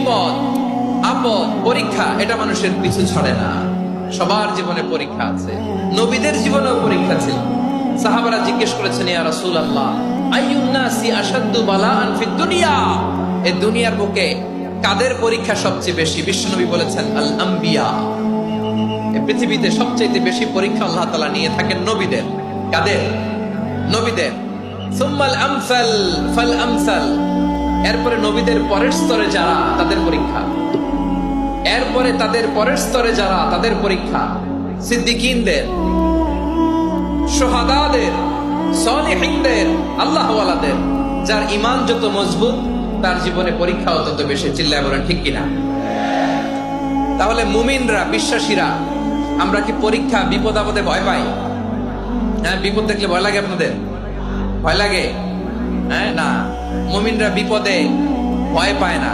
বিপদ আপদ পরীক্ষা এটা মানুষের পিছু ছড়ে না। সবার জীবনে পরীক্ষা আছে, নবীদের জীবনেও পরীক্ষা ছিল। সাহাবারা জিজ্ঞেস করেছেন, ইয়া রাসূলুল্লাহ, আইয়ুন নাসি আশাদ্দু বালাআন ফিদ দুনিয়া, এই দুনিয়ার বুকে কাদের পরীক্ষা সবচেয়ে বেশি? বিশ্বনবী বলেছেন, আল আম্বিয়া। এই পৃথিবীতে সবচেয়ে বেশি পরীক্ষা আল্লাহ তাআলা নিয়ে থাকেন নবীদের। কাদের? নবীদের। সুম্মাল আমসাল ফাল আমসাল, এরপরে নবীদের পরের স্তরে যারা তাদের পরীক্ষা, এরপরে তাদের পরের স্তরে যারা তাদের পরীক্ষা, সিদ্দিকীনদের, শুহাদাদের, সালিহিনদের, আল্লাহওয়ালাদের। যার ঈমান যত মজবুত তার জীবনে পরীক্ষাও তত বেশি। চিল্লায় বলেন ঠিক কিনা? তাহলে মুমিনরা, বিশ্বাসীরা, আমরা কি পরীক্ষা বিপদ আপদে ভয় পাই? হ্যাঁ, বিপদ দেখলে ভয় লাগে আপনাদের? ভয় লাগে? হ্যাঁ, না, মুমিনরা বিপদে ভয় পায় না।